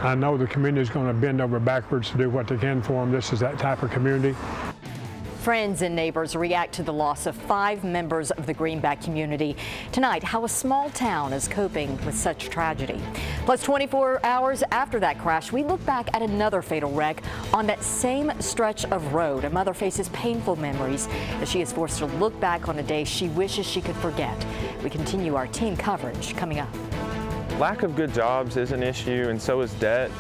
I know the community is going to bend over backwards to do what they can for them. This is that type of community. Friends and neighbors react to the loss of 5 members of the Greenback community. Tonight, how a small town is coping with such tragedy. Plus, 24 hours after that crash, we look back at another fatal wreck on that same stretch of road. A mother faces painful memories as she is forced to look back on a day she wishes she could forget. We continue our team coverage coming up. Lack of good jobs is an issue, and so is debt.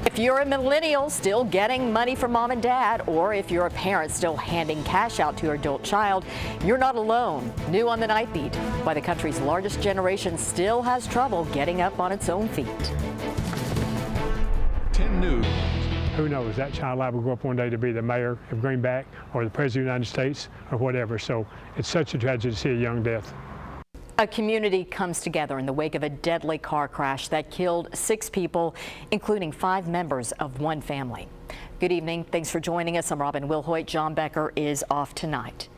If you're a millennial still getting money from mom and dad, or if you're a parent still handing cash out to your adult child, you're not alone. New on the Night Beat, why the country's largest generation still has trouble getting up on its own feet. 10 News. Who knows, that child liable will go up one day to be the mayor of Greenback or the president of the United States or whatever. So it's such a tragedy to see a young death. A community comes together in the wake of a deadly car crash that killed 6 people, including 5 members of one family. Good evening. Thanks for joining us. I'm Robin Wilhoit. John Becker is off tonight.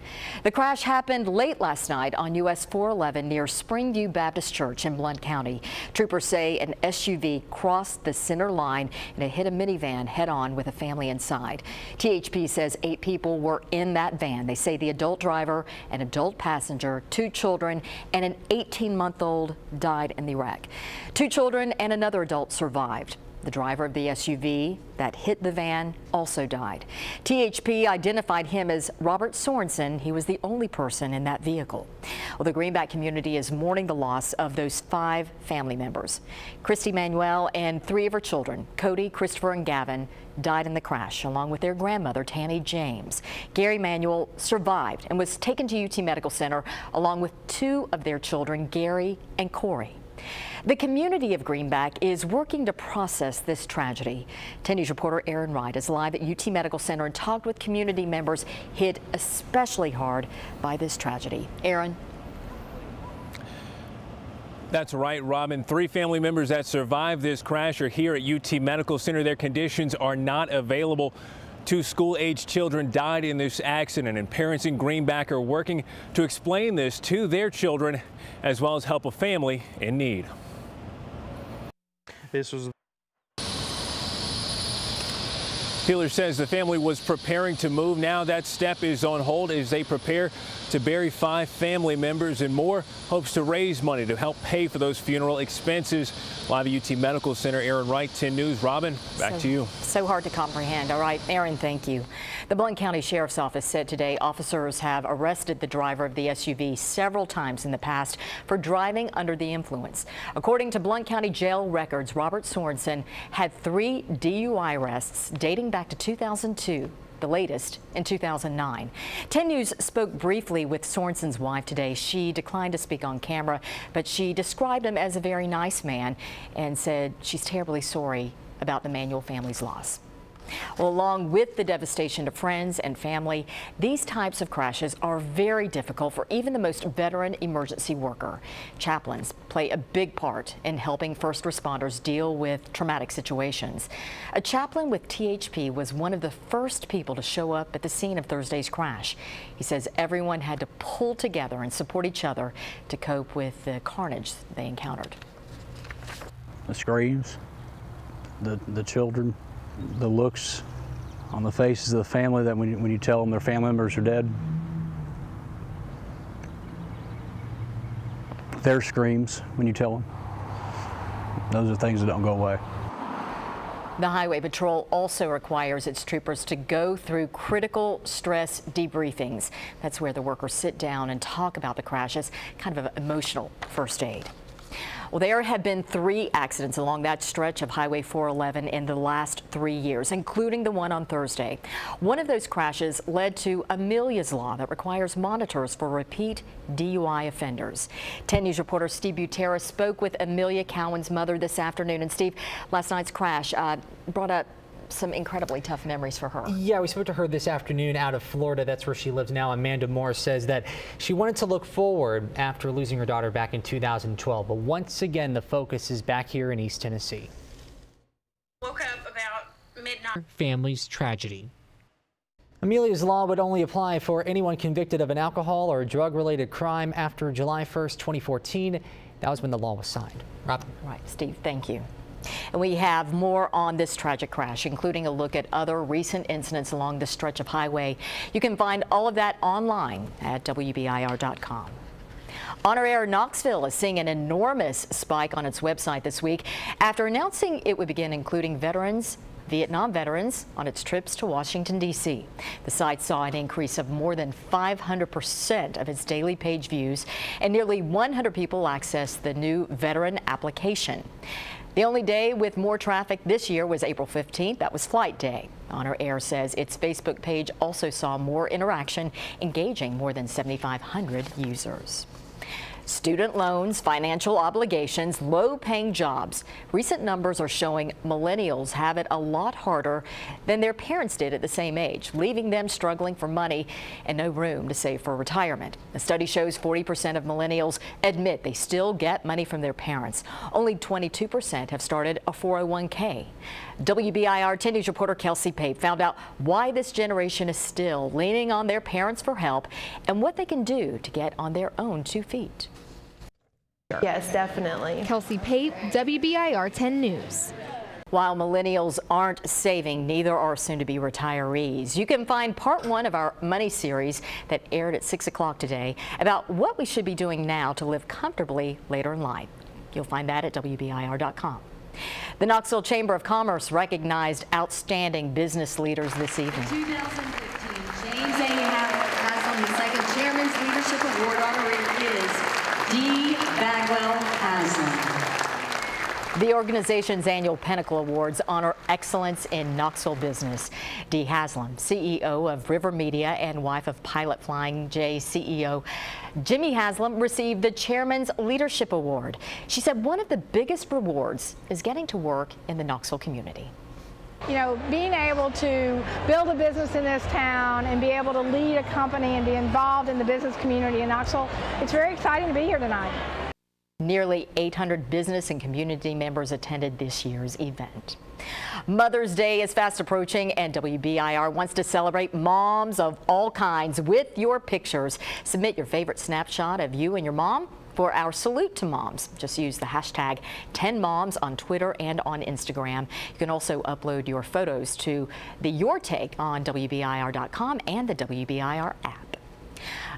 The crash happened late last night on US 411 near Springview Baptist Church in Blount County. Troopers say an SUV crossed the center line and it hit a minivan head-on with a family inside. THP says 8 people were in that van. They say the adult driver, an adult passenger, 2 children, and an 18-month-old died in the wreck. 2 children and another adult survived. The driver of the SUV that hit the van also died. THP identified him as Robert Sorensen. He was the only person in that vehicle. Well, the Greenback community is mourning the loss of those 5 family members. Christy Manuel and 3 of her children, Cody, Christopher, and Gavin, died in the crash, along with their grandmother, Tammy James. Gary Manuel survived and was taken to UT Medical Center, along with 2 of their children, Gary and Corey. The community of Greenback is working to process this tragedy. 10 News reporter Aaron Wright is live at UT Medical Center and talked with community members hit especially hard by this tragedy. Aaron. That's right, Robin. 3 family members that survived this crash are here at UT Medical Center. Their conditions are not available. 2 school-aged children died in this accident, and parents in Greenback are working to explain this to their children, as well as help a family in need. Peeler says the family was preparing to move. Now that step is on hold as they prepare to bury 5 family members, and more hopes to raise money to help pay for those funeral expenses. Live at UT Medical Center, Aaron Wright, 10 News. Robin, back to you. So hard to comprehend. All right, Aaron, thank you. The Blount County Sheriff's Office said today officers have arrested the driver of the SUV several times in the past for driving under the influence. According to Blount County jail records, Robert Sorensen had 3 DUI arrests dating back to 2002. The latest in 2009. 10 News spoke briefly with Sorensen's wife today. She declined to speak on camera, but she described him as a very nice man and said she's terribly sorry about the Manuel family's loss. Well, along with the devastation to friends and family, these types of crashes are very difficult for even the most veteran emergency worker. Chaplains play a big part in helping first responders deal with traumatic situations. A chaplain with THP was one of the first people to show up at the scene of Thursday's crash. He says everyone had to pull together and support each other to cope with the carnage they encountered. The screams, the children, the looks on the faces of the family that when you tell them their family members are dead. Their screams when you tell them. Those are things that don't go away. The Highway Patrol also requires its troopers to go through critical stress debriefings. That's where the workers sit down and talk about the crashes, kind of an emotional first aid. Well, there have been 3 accidents along that stretch of Highway 411 in the last 3 years, including the one on Thursday. One of those crashes led to Amelia's Law that requires monitors for repeat DUI offenders. 10 News reporter Steve Butera spoke with Amelia Cowan's mother this afternoon. And Steve, last night's crash brought up some incredibly tough memories for her. Yeah, we spoke to her this afternoon out of Florida. That's where she lives now. Amanda Morris says that she wanted to look forward after losing her daughter back in 2012. But once again, the focus is back here in East Tennessee. Woke up about midnight. Family's tragedy. Amelia's Law would only apply for anyone convicted of an alcohol or drug-related crime after July 1st, 2014. That was when the law was signed. Robin. Right, Steve, thank you. And we have more on this tragic crash, including a look at other recent incidents along the stretch of highway. You can find all of that online at WBIR.com. Honor Air Knoxville is seeing an enormous spike on its website this week after announcing it would begin including Vietnam veterans on its trips to Washington, D.C. The site saw an increase of more than 500% of its daily page views, and nearly 100 people accessed the new veteran application. The only day with more traffic this year was April 15th. That was Flight Day. Honor Air says its Facebook page also saw more interaction, engaging more than 7,500 users. Student loans, financial obligations, low-paying jobs. Recent numbers are showing millennials have it a lot harder than their parents did at the same age, leaving them struggling for money and no room to save for retirement. A study shows 40% of millennials admit they still get money from their parents. Only 22% have started a 401k. WBIR 10 News reporter Kelsey Pape found out why this generation is still leaning on their parents for help and what they can do to get on their own 2 feet. Yes, definitely. Kelsey Pape, WBIR 10 News. While millennials aren't saving, neither are soon-to-be retirees. You can find part 1 of our Money series that aired at 6 o'clock today about what we should be doing now to live comfortably later in life. You'll find that at WBIR.com. The Knoxville Chamber of Commerce recognized outstanding business leaders this evening. 2015 James A. Haslam, the second Chairman's Leadership Award honoree is D. Bagwell Haslam. The organization's annual Pinnacle Awards honor excellence in Knoxville business. Dee Haslam, CEO of River Media and wife of Pilot Flying J CEO Jimmy Haslam, received the Chairman's Leadership Award. She said one of the biggest rewards is getting to work in the Knoxville community. You know, being able to build a business in this town and be able to lead a company and be involved in the business community in Knoxville, it's very exciting to be here tonight. Nearly 800 business and community members attended this year's event. Mother's Day is fast approaching, and WBIR wants to celebrate moms of all kinds with your pictures. Submit your favorite snapshot of you and your mom for our Salute to Moms. Just use the hashtag 10moms on Twitter and on Instagram. You can also upload your photos to the Your Take on WBIR.com and the WBIR app.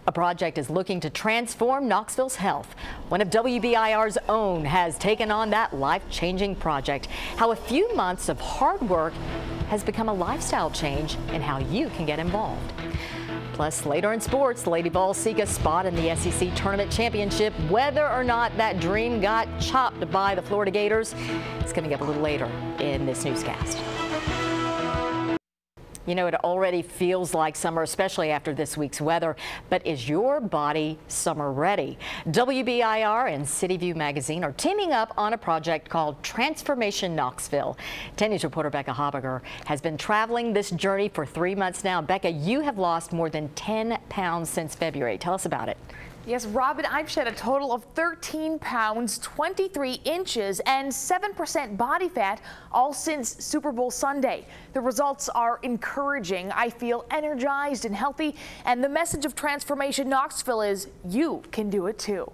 A project is looking to transform Knoxville's health. One of WBIR's own has taken on that life-changing project. How a few months of hard work has become a lifestyle change and how you can get involved. Plus, later in sports, the Lady Vols seek a spot in the SEC Tournament Championship. Whether or not that dream got chopped by the Florida Gators, it's coming up a little later in this newscast. You know, it already feels like summer, especially after this week's weather. But is your body summer ready? WBIR and City View Magazine are teaming up on a project called Transformation Knoxville. 10 News reporter Becca Habiger has been traveling this journey for 3 months now. Becca, you have lost more than 10 pounds since February. Tell us about it. Yes, Robin, I've shed a total of 13 pounds, 23 inches, and 7% body fat, all since Super Bowl Sunday. The results are encouraging. I feel energized and healthy, and the message of Transformation Knoxville is you can do it too.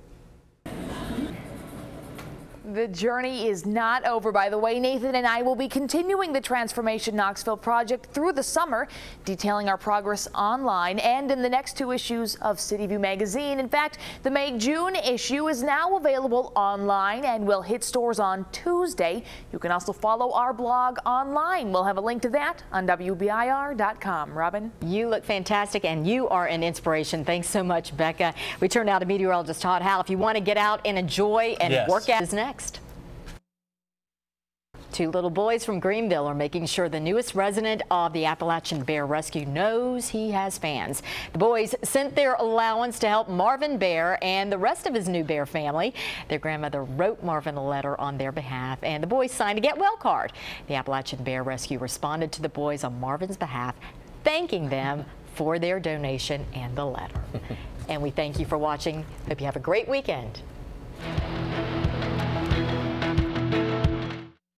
The journey is not over, by the way. Nathan and I will be continuing the Transformation Knoxville project through the summer, detailing our progress online and in the next 2 issues of City View Magazine. In fact, the May-June issue is now available online and will hit stores on Tuesday. You can also follow our blog online. We'll have a link to that on WBIR.com. Robin? You look fantastic, and you are an inspiration. Thanks so much, Becca. We turn now to meteorologist Todd Howell. If you want to get out and enjoy and work out, is next. 2 little boys from Greenville are making sure the newest resident of the Appalachian Bear Rescue knows he has fans. The boys sent their allowance to help Marvin Bear and the rest of his new bear family. Their grandmother wrote Marvin a letter on their behalf, and the boys signed a Get Well card. The Appalachian Bear Rescue responded to the boys on Marvin's behalf, thanking them for their donation and the letter. And we thank you for watching. Hope you have a great weekend.